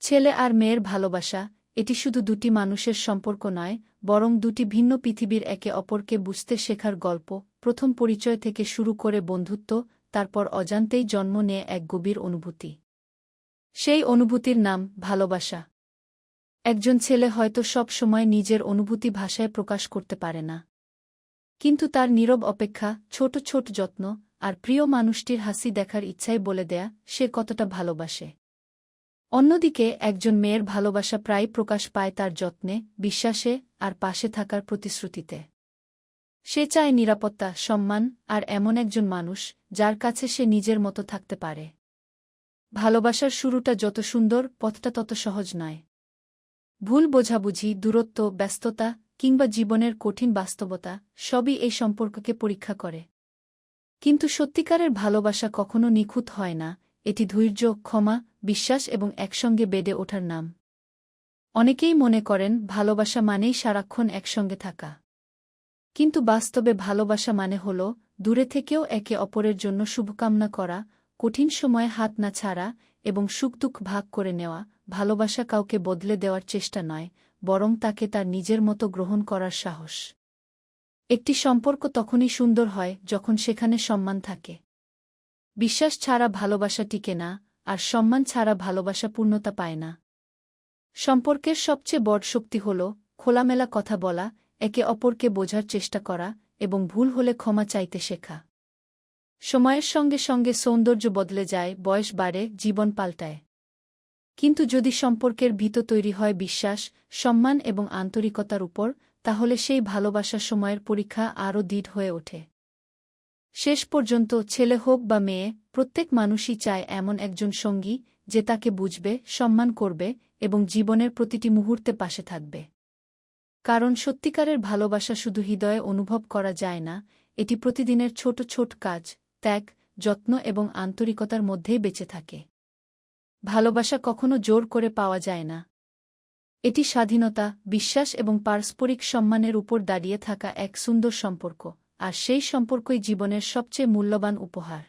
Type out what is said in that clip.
ছেলে আর মেয়ের ভালোবাসা, এটি শুধু দুটি মানুষের সম্পর্ক নয়, বরং দুটি ভিন্ন পৃথিবীর একে অপরকে বুঝতে শেখার গল্প। প্রথম পরিচয় থেকে শুরু করে বন্ধুত্ব, তারপর অজান্তেই জন্ম নেয় এক গভীর অনুভূতি। সেই অনুভূতির নাম ভালোবাসা। একজন ছেলে হয়তো সব সময় নিজের অনুভূতি ভাষায় প্রকাশ করতে পারে না, কিন্তু তার নীরব অপেক্ষা, ছোট ছোট যত্ন আর প্রিয় মানুষটির হাসি দেখার ইচ্ছাই বলে দেয়া সে কতটা ভালোবাসে। অন্যদিকে একজন মেয়ের ভালোবাসা প্রায় প্রকাশ পায় তার যত্নে, বিশ্বাসে আর পাশে থাকার প্রতিশ্রুতিতে। সে চায় নিরাপত্তা, সম্মান আর এমন একজন মানুষ যার কাছে সে নিজের মতো থাকতে পারে। ভালোবাসার শুরুটা যত সুন্দর, পথটা তত সহজ নয়। ভুল বোঝাবুঝি, দূরত্ব, ব্যস্ততা কিংবা জীবনের কঠিন বাস্তবতা সবই এই সম্পর্ককে পরীক্ষা করে। কিন্তু সত্যিকারের ভালোবাসা কখনো নিখুঁত হয় না, এটি ধৈর্য, ক্ষমা, বিশ্বাস এবং একসঙ্গে বেড়ে ওঠার নাম। অনেকেই মনে করেন ভালোবাসা মানেই সারাক্ষণ একসঙ্গে থাকা। কিন্তু বাস্তবে ভালোবাসা মানে হল দূরে থেকেও একে অপরের জন্য শুভকামনা করা, কঠিন সময়ে হাত না ছাড়া এবং সুখ-দুঃখ ভাগ করে নেওয়া। ভালোবাসা কাউকে বদলে দেওয়ার চেষ্টা নয়, বরং তাকে তার নিজের মতো গ্রহণ করার সাহস। একটি সম্পর্ক তখনই সুন্দর হয় যখন সেখানে সম্মান থাকে। বিশ্বাস ছাড়া ভালোবাসা টিকে না, আর সম্মান ছাড়া ভালোবাসা পূর্ণতা পায় না। সম্পর্কের সবচেয়ে বড় শক্তি হল খোলামেলা কথা বলা, একে অপরকে বোঝার চেষ্টা করা এবং ভুল হলে ক্ষমা চাইতে শেখা। সময়ের সঙ্গে সঙ্গে সৌন্দর্য বদলে যায়, বয়স বাড়ে, জীবন পাল্টায়। কিন্তু যদি সম্পর্কের ভিত তৈরি হয় বিশ্বাস, সম্মান এবং আন্তরিকতার উপর, তাহলে সেই ভালোবাসা সময়ের পরীক্ষা আরও দৃঢ় হয়ে ওঠে। শেষ পর্যন্ত ছেলে হোক বা মেয়ে, প্রত্যেক মানুষই চায় এমন একজন সঙ্গী যে তাকে বুঝবে, সম্মান করবে এবং জীবনের প্রতিটি মুহূর্তে পাশে থাকবে। কারণ সত্যিকারের ভালোবাসা শুধু হৃদয়ে অনুভব করা যায় না, এটি প্রতিদিনের ছোট ছোট কাজ, ত্যাগ, যত্ন এবং আন্তরিকতার মধ্যেই বেঁচে থাকে। ভালোবাসা কখনো জোর করে পাওয়া যায় না। এটি স্বাধীনতা, বিশ্বাস এবং পারস্পরিক সম্মানের উপর দাঁড়িয়ে থাকা এক সুন্দর সম্পর্ক, আর সেই সম্পর্কই জীবনের সবচেয়ে মূল্যবান উপহার।